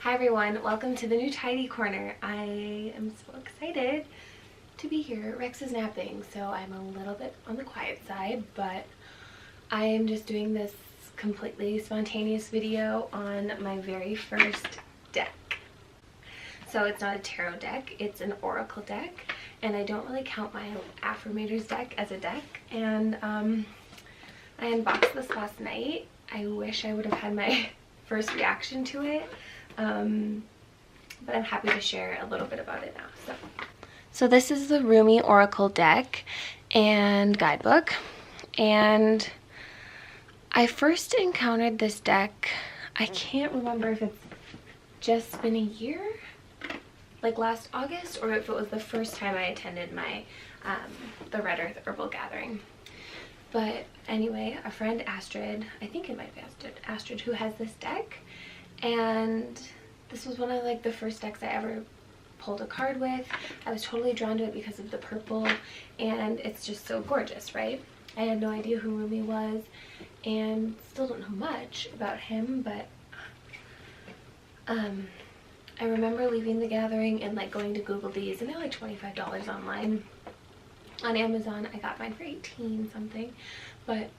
Hi everyone, welcome to the new tidy corner. I am so excited to be here. Rex is napping, so I'm a little bit on the quiet side, but I am just doing this completely spontaneous video on my very first deck. So it's not a tarot deck, it's an oracle deck, and I don't really count my Affirmators deck as a deck. And I unboxed this last night. I wish I would have had my first reaction to it. But I'm happy to share a little bit about it now. So this is the Rumi Oracle deck and guidebook, and I first encountered this deck, I can't remember if it's just been a year, like last August, or if it was the first time I attended my the Red Earth Herbal gathering. But anyway, a friend, Astrid, I think it might be Astrid, who has this deck. And this was one of like the first decks I ever pulled a card with. I was totally drawn to it because of the purple, and it's just so gorgeous, right? I had no idea who Rumi was and still don't know much about him, but I remember leaving the gathering and like going to Google these, and they're like $25 online. On Amazon I got mine for 18 something, but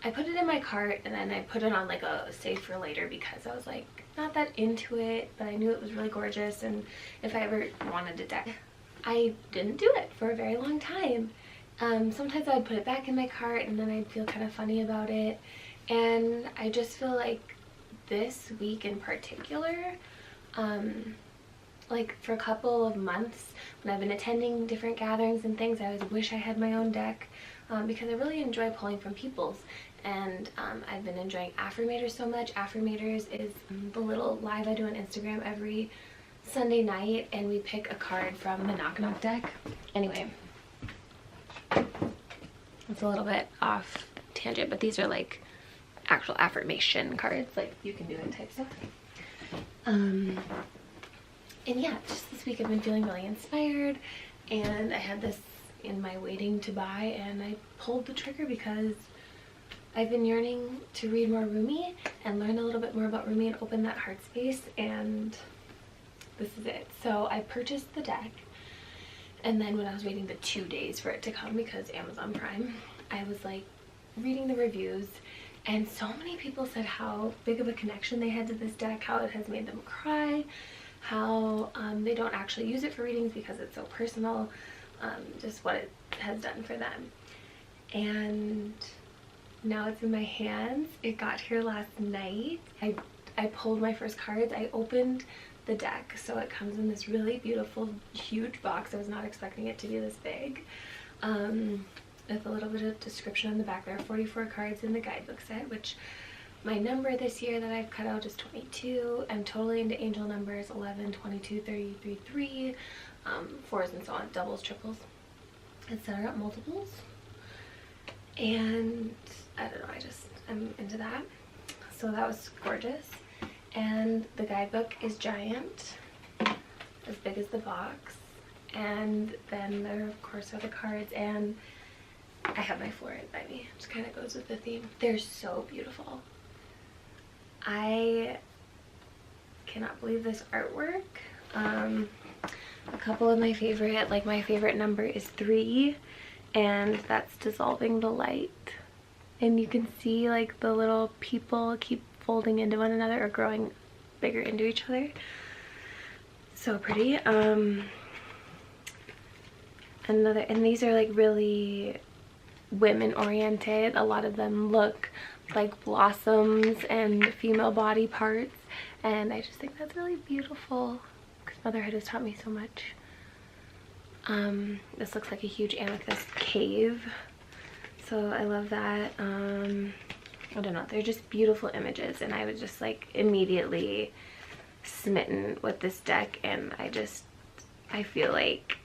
I put it in my cart and then I put it on like a save for later because I was like not that into it, but I knew it was really gorgeous, and if I ever wanted a deck. I didn't do it for a very long time. Sometimes I would put it back in my cart and then I'd feel kind of funny about it, and I just feel like this week in particular, like for a couple of months when I've been attending different gatherings and things, I always wish I had my own deck, because I really enjoy pulling from people's. And I've been enjoying Affirmators so much. Affirmators is the little live I do on Instagram every Sunday night, and we pick a card from the Knock Knock deck. Anyway, it's a little bit off tangent, but these are like actual affirmation cards, like you can do it type stuff. And yeah, just this week I've been feeling really inspired, and I had this in my waiting to buy, and I pulled the trigger because I've been yearning to read more Rumi and learn a little bit more about Rumi and open that heart space, and this is it. So I purchased the deck, and then when I was waiting the 2 days for it to come because Amazon Prime, I was like reading the reviews, and so many people said how big of a connection they had to this deck, how it has made them cry, how they don't actually use it for readings because it's so personal, just what it has done for them. And now it's in my hands. It got here last night. I pulled my first cards. I opened the deck, so it comes in this really beautiful huge box. I was not expecting it to be this big, with a little bit of description on the back. There are 44 cards in the guidebook set, which my number this year that I've cut out is 22. I'm totally into angel numbers: 11, 22, 33, 3, 4s and so on, doubles, triples, etc., multiples. And I don't know, I'm into that. So that was gorgeous. And the guidebook is giant, as big as the box. And then there of course are the cards, and I have my Florid by me. It just kind of goes with the theme. They're so beautiful. I cannot believe this artwork. A couple of my favorite, like my favorite number is 3, and that's dissolving the light. And you can see like the little people keep folding into one another or growing bigger into each other. So pretty. And these are like really women oriented. A lot of them look like blossoms and female body parts, and I just think that's really beautiful because motherhood has taught me so much. This looks like a huge amethyst cave, so I love that. I don't know, they're just beautiful images, and I was just like immediately smitten with this deck, and I feel like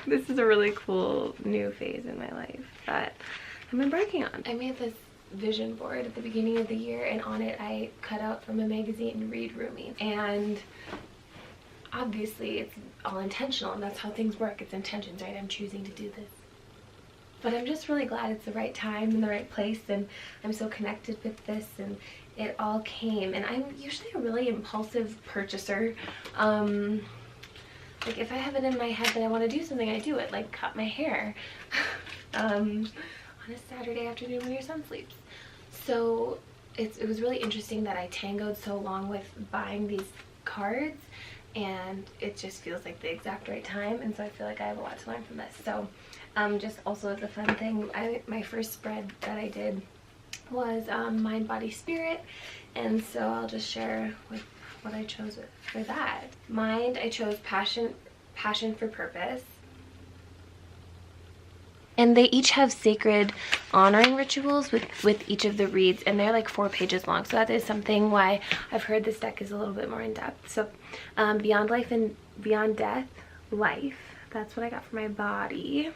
this is a really cool new phase in my life that I've been embarking on. I made this vision board at the beginning of the year, and on it I cut out from a magazine Read Rumi, and obviously it's all intentional, and that's how things work. It's intentions, right? I'm choosing to do this But I'm just really glad it's the right time and the right place, and I'm so connected with this, and it all came. And I'm usually a really impulsive purchaser. Like if I have it in my head that I want to do something, I do it, like cut my hair on a Saturday afternoon when your son sleeps. So it was really interesting that I tangoed so long with buying these cards, and it just feels like the exact right time, and so I feel like I have a lot to learn from this. So just also as a fun thing, my first spread that I did was Mind, Body, Spirit, and so I'll just share with what I chose for that. Mind, I chose passion for purpose. And they each have sacred honoring rituals with each of the reads, and they're like 4 pages long. So that is something why I've heard this deck is a little bit more in depth. So beyond life and beyond death, life. That's what I got for my body.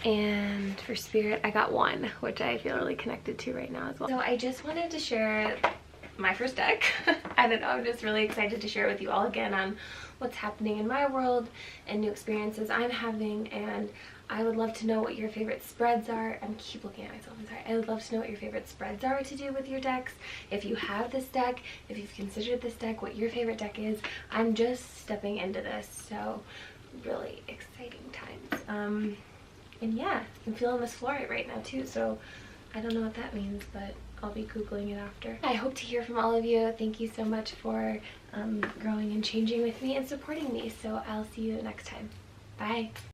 And for spirit, I got 1, which I feel really connected to right now as well. So I just wanted to share my first deck. I don't know, I'm just really excited to share with you all again on what's happening in my world and new experiences I'm having, and I would love to know what your favorite spreads are. I keep looking at myself, I'm sorry. I would love to know what your favorite spreads are to do with your decks. If you have this deck, if you've considered this deck, what your favorite deck is. I'm just stepping into this, so really exciting times. And yeah, I'm feeling this fluorite right now too, so I don't know what that means, but I'll be Googling it after. I hope to hear from all of you. Thank you so much for growing and changing with me and supporting me. So I'll see you next time. Bye.